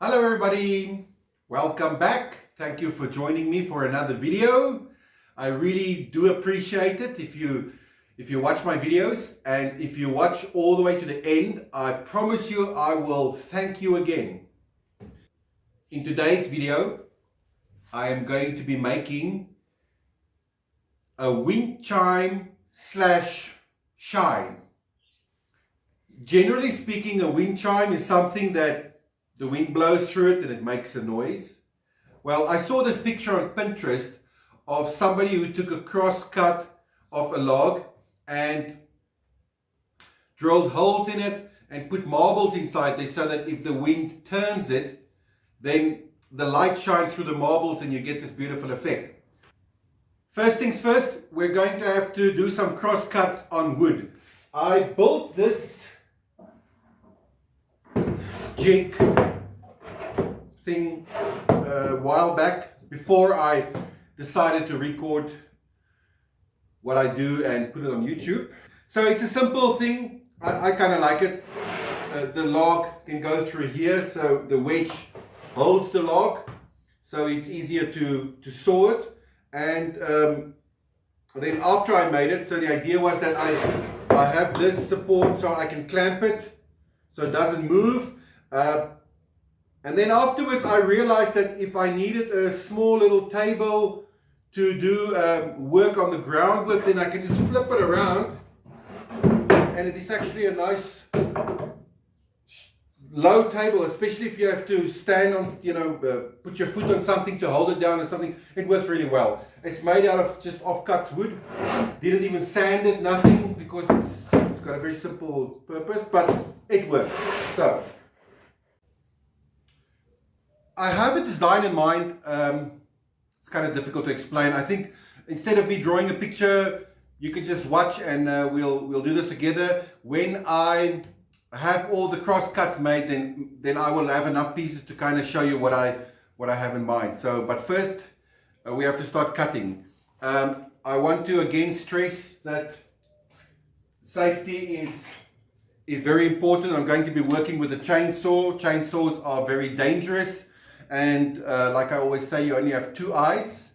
Hello everybody, welcome back. Thank you for joining me for another video. I really do appreciate it if you watch my videos, and if you watch all the way to the end, I promise you I will thank you again. In today's video, I am going to be making a wind chime slash shine. Generally speaking, a wind chime is something that the wind blows through it and it makes a noise. Well, I saw this picture on Pinterest of somebody who took a crosscut of a log and drilled holes in it and put marbles inside there so that if the wind turns it, then the light shines through the marbles and you get this beautiful effect. First things first, we're going to have to do some cross cuts on wood. I built this jig thing a while back before I decided to record what I do and put it on YouTube. So it's a simple thing. I kind of like it. The log can go through here, so the wedge holds the log, so it's easier to saw it. And then after I made it, so the idea was that I have this support so I can clamp it so it doesn't move. And then afterwards I realized that if I needed a small little table to do work on the ground with, then I can just flip it around, and it is actually a nice low table, especially if you have to stand on, put your foot on something to hold it down or something. It works really well. It's made out of just offcuts wood. Didn't even sand it, nothing, because it's got a very simple purpose, but it works. So I have a design in mind. It's kind of difficult to explain. I think instead of me drawing a picture, you can just watch and we'll do this together. When I have all the cross cuts made, then I will have enough pieces to kind of show you what I have in mind. So, but first we have to start cutting. I want to again stress that safety is very important. I'm going to be working with a chainsaw. Chainsaws are very dangerous. And like I always say, you only have 2 eyes,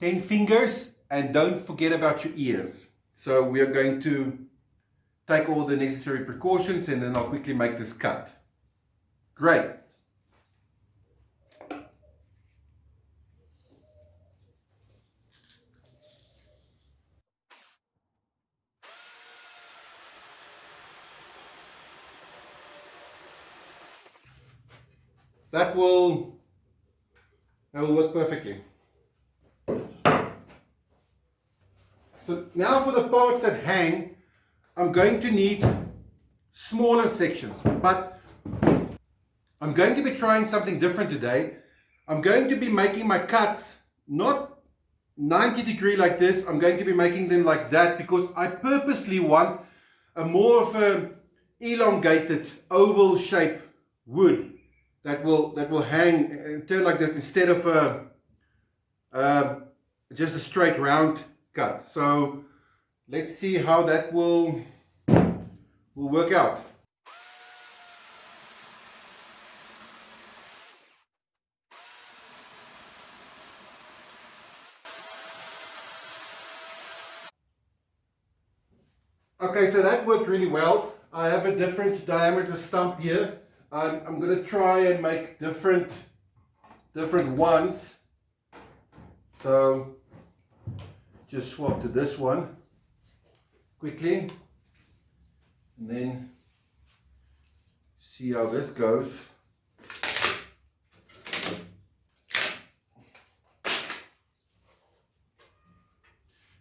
10 fingers, and don't forget about your ears. So we are going to take all the necessary precautions, and then I'll quickly make this cut. Great. That will work perfectly. So now for the parts that hang, I'm going to need smaller sections, but I'm going to be trying something different today. I'm going to be making my cuts not 90-degree like this. I'm going to be making them like that because I purposely want a more of a elongated oval shape wood that will hang and turn like this instead of just a straight round cut. So let's see how that will work out. Okay, so that worked really well. I have a different diameter stump here. I'm going to try and make different ones. So just swap to this one quickly and then see how this goes.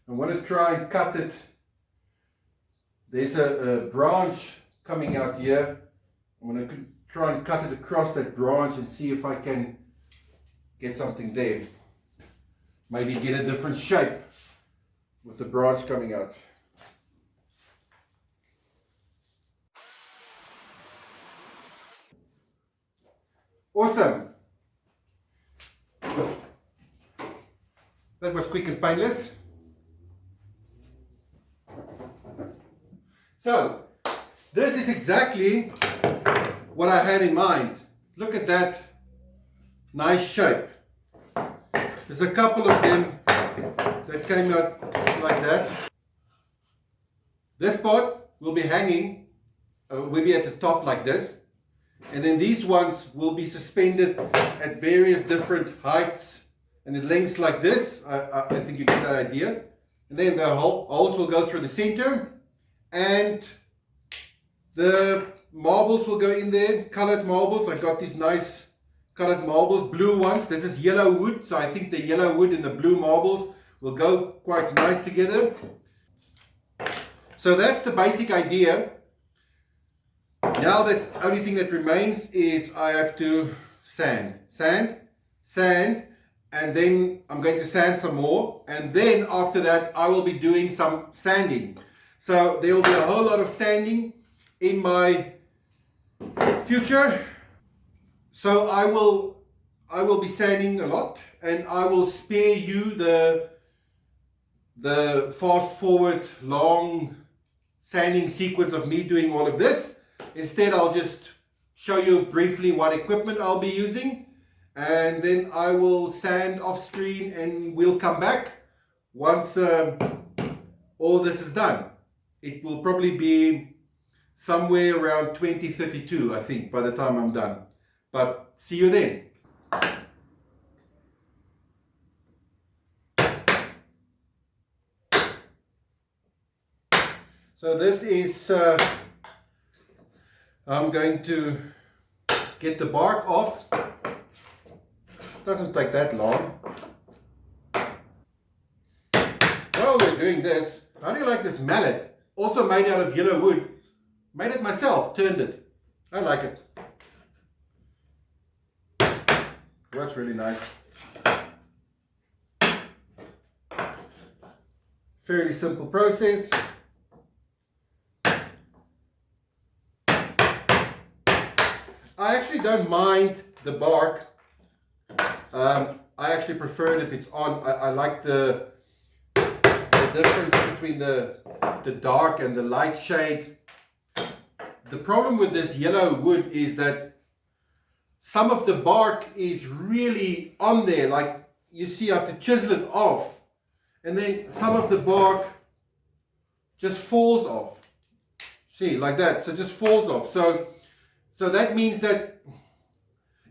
I want to try and cut it. There's a branch coming out here. I'm going to try and cut it across that branch and see if I can get something there. Maybe get a different shape with the branch coming out. Awesome. That was quick and painless. So this is exactly what I had in mind. Look at that nice shape. There's a couple of them that came out like that. This part will be hanging, will be at the top like this. And then these ones will be suspended at various different heights and lengths like this. I think you get that idea. And then the holes will go through the center, and the marbles will go in there, colored marbles. I got these nice colored marbles, blue ones. This is yellow wood, so I think the yellow wood and the blue marbles will go quite nice together. So that's the basic idea. Now the only thing that remains is I have to sand, and then I'm going to sand some more, and then after that I will be doing some sanding. So there will be a whole lot of sanding in my future. So I will be sanding a lot, and I will spare you the fast forward long sanding sequence of me doing all of this. Instead, I'll just show you briefly what equipment I'll be using, and then I will sand off screen, and we'll come back once all this is done. It will probably be somewhere around 2032, I think, by the time I'm done. But see you then. So this is, I'm going to get the bark off. Doesn't take that long. While we're doing this, how do you like this mallet? Also made out of yellow wood. Made it myself, turned it. I like it. Works really nice. Fairly simple process. I actually don't mind the bark. I actually prefer it if it's on. I like the difference between the dark and the light shade. The problem with this yellow wood is that some of the bark is really on there, like you see I have to chisel it off, and then some of the bark just falls off. See, like that, so it just falls off. So that means that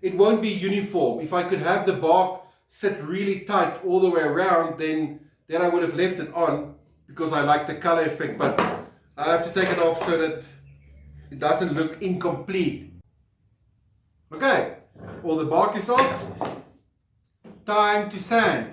it won't be uniform. If I could have the bark sit really tight all the way around, then I would have left it on because I like the color effect, but I have to take it off so that it doesn't look incomplete. Okay, all the bark is off. Time to sand.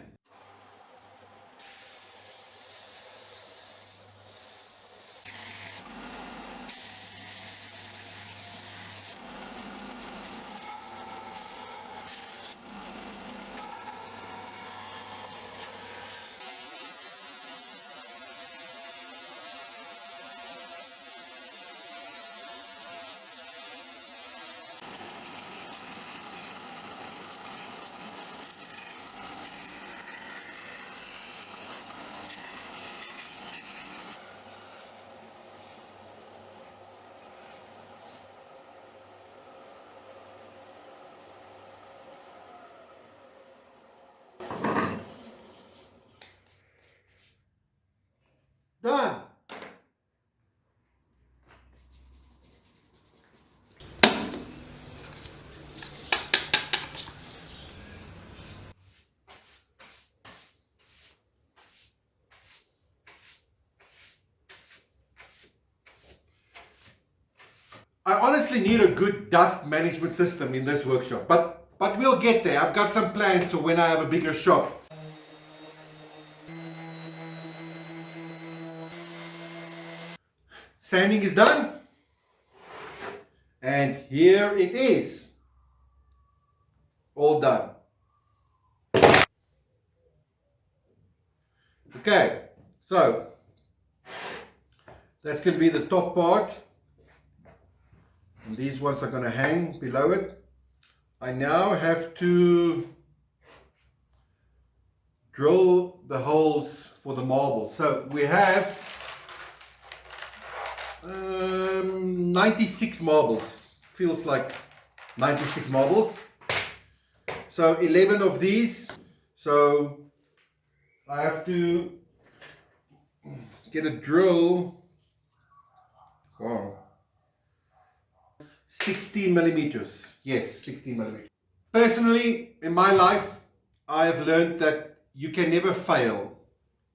Done. I honestly need a good dust management system in this workshop, but we'll get there. I've got some plans for when I have a bigger shop. Sanding is done, and here it is, all done. Okay, so that's going to be the top part, and these ones are going to hang below it. I now have to drill the holes for the marble. So we have 96 marbles. Feels like 96 marbles. So 11 of these. So I have to get a drill. Wow. 16 millimeters. Yes, 16 millimeters. Personally, in my life, I have learned that you can never fail.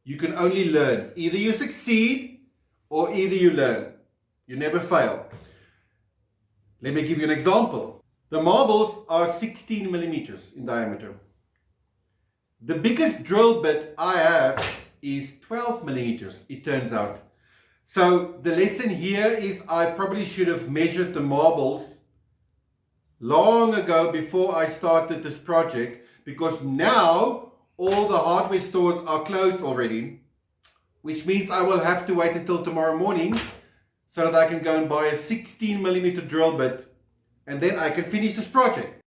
You can only learn. Either you succeed or either you learn. You never fail. Let me give you an example. The marbles are 16 millimeters in diameter. The biggest drill bit I have is 12 millimeters, it turns out. So the lesson here is I probably should have measured the marbles long ago before I started this project, because now all the hardware stores are closed already, which means I will have to wait until tomorrow morning so that I can go and buy a 16 millimeter drill bit, and then I can finish this project.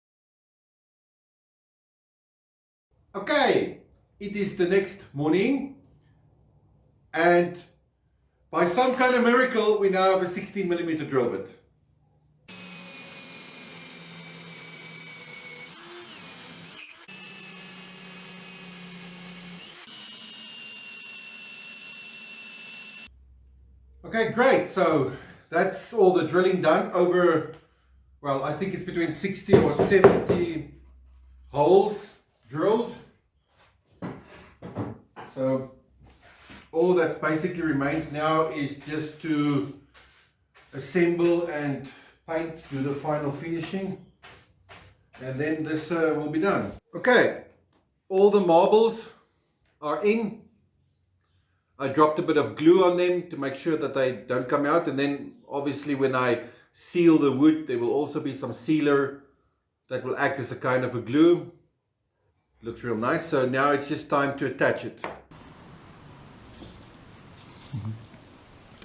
Okay, it is the next morning, and by some kind of miracle we now have a 16 millimeter drill bit. Okay, great. So that's all the drilling done over, well, I think it's between 60 or 70 holes drilled. So all that basically remains now is just to assemble and paint, do the final finishing, and then this will be done. Okay, all the marbles are in. I dropped a bit of glue on them to make sure that they don't come out, and then obviously when I seal the wood there will also be some sealer that will act as a kind of a glue. Looks real nice. So now it's just time to attach it.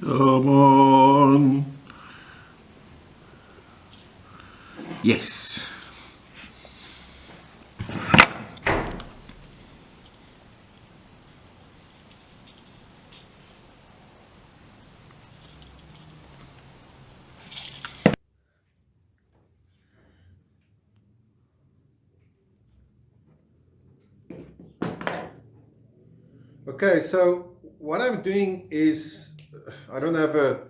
Come on. Yes. Okay, so what I'm doing is, I don't have a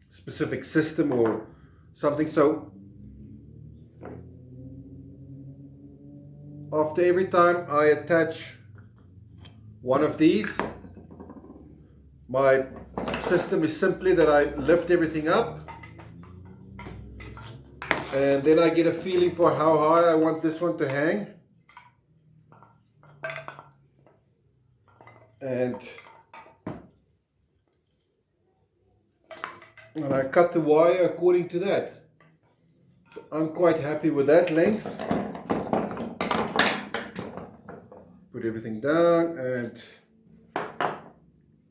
specific system or something, so after every time I attach one of these, my system is simply that I lift everything up, and then I get a feeling for how high I want this one to hang. And I cut the wire according to that. So I'm quite happy with that length. Put everything down and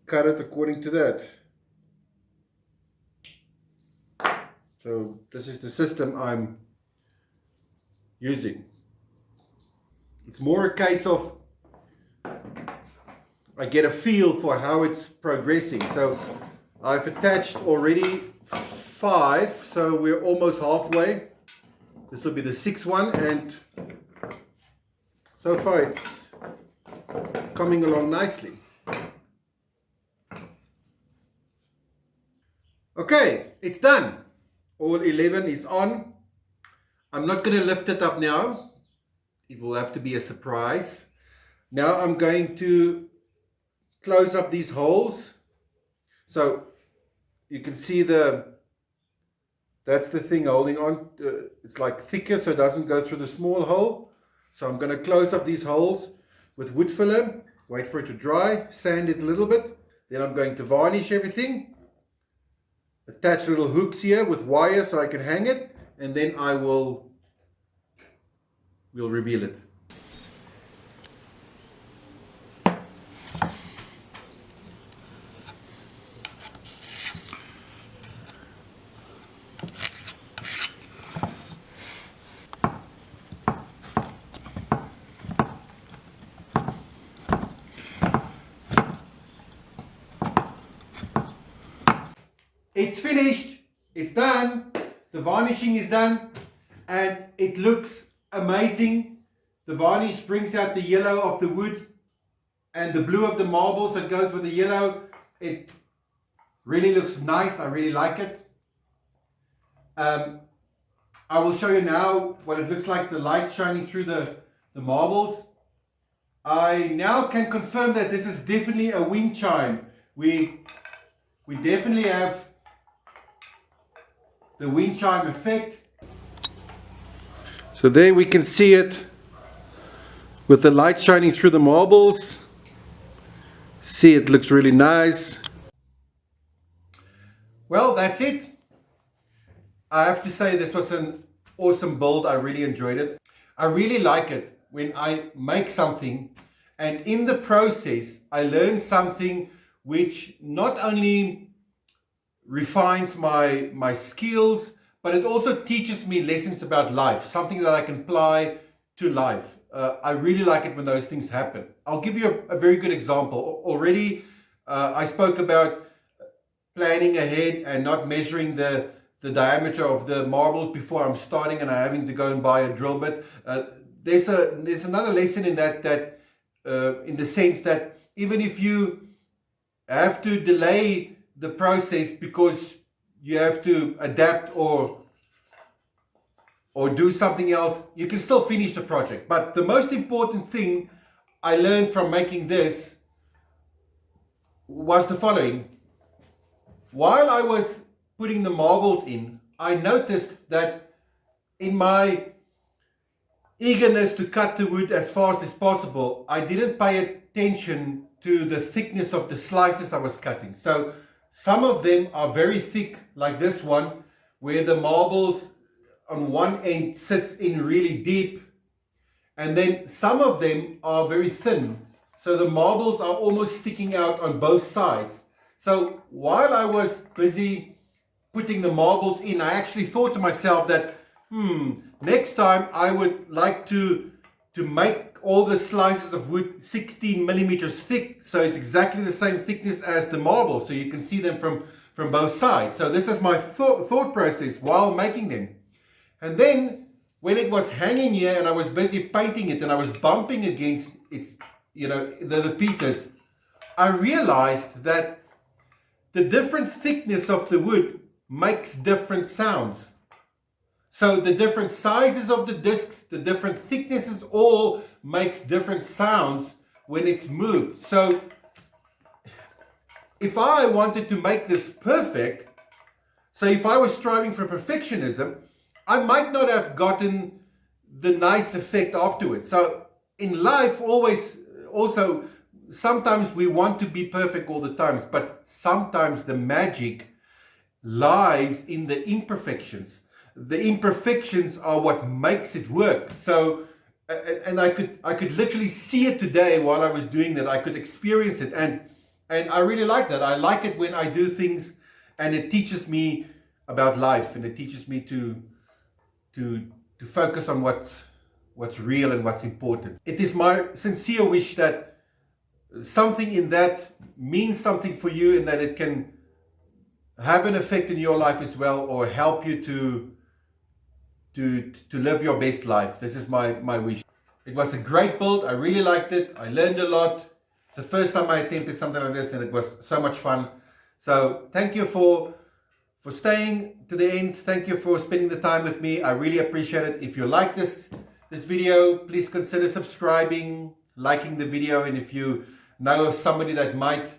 cut it according to that. So this is the system I'm using. It's more a case of I get a feel for how it's progressing. So I've attached already 5, so we're almost halfway. This will be the 6th one, and so far it's coming along nicely. Okay, it's done. All 11 is on. I'm not going to lift it up now. It will have to be a surprise. Now I'm going to close up these holes. So you can see that's the thing holding on. It's like thicker so it doesn't go through the small hole. So I'm going to close up these holes with wood filler, wait for it to dry, sand it a little bit. Then I'm going to varnish everything. Attach little hooks here with wire so I can hang it, and then we'll reveal it. It's finished, it's done, the varnishing is done, and it looks amazing. The varnish brings out the yellow of the wood and the blue of the marbles that goes with the yellow. It really looks nice. I really like it. I will show you now what it looks like, the light shining through the marbles. I now can confirm that this is definitely a wind chime. We definitely have the wind chime effect. So there we can see it with the light shining through the marbles. See, it looks really nice. Well, that's it. I have to say this was an awesome build. I really enjoyed it. I really like it when I make something and in the process I learn something which not only refines my skills, but it also teaches me lessons about life, something that I can apply to life. I really like it when those things happen. I'll give you a very good example. Already I spoke about planning ahead and not measuring the diameter of the marbles before I'm starting and I'm having to go and buy a drill bit. There's another lesson in that in the sense that even if you have to delay the process because you have to adapt or do something else, you can still finish the project. But the most important thing I learned from making this was the following. While I was putting the marbles in, I noticed that in my eagerness to cut the wood as fast as possible, I didn't pay attention to the thickness of the slices I was cutting. So some of them are very thick, like this one, where the marbles on one end sits in really deep, and then some of them are very thin, so the marbles are almost sticking out on both sides. So while I was busy putting the marbles in, I actually thought to myself that next time I would like to make all the slices of wood 16 millimeters thick, so it's exactly the same thickness as the marble, so you can see them from both sides. So this is my thought process while making them. And then when it was hanging here and I was busy painting it and I was bumping against its, the pieces, I realized that the different thickness of the wood makes different sounds. So the different sizes of the discs, the different thicknesses, all makes different sounds when it's moved. So if I wanted to make this perfect, so if I was striving for perfectionism, I might not have gotten the nice effect afterwards. So in life, also, sometimes we want to be perfect all the time, but sometimes the magic lies in the imperfections. The imperfections are what makes it work. So, and I could literally see it today while I was doing that. I could experience it, and I really like that. I like it when I do things, and it teaches me about life, and it teaches me to focus on what's real and what's important. It is my sincere wish that something in that means something for you, and that it can have an effect in your life as well, or help you to live your best life. This is my wish. It was a great build. I really liked it. I learned a lot. It's the first time I attempted something like this, and it was so much fun. So thank you for staying to the end. Thank you for spending the time with me. I really appreciate it. If you like this video, please consider subscribing, liking the video, and if you know of somebody that might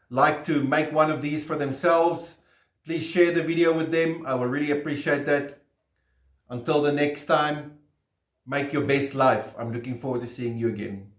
like to make one of these for themselves, please share the video with them. I will really appreciate that. Until the next time, make your best life. I'm looking forward to seeing you again.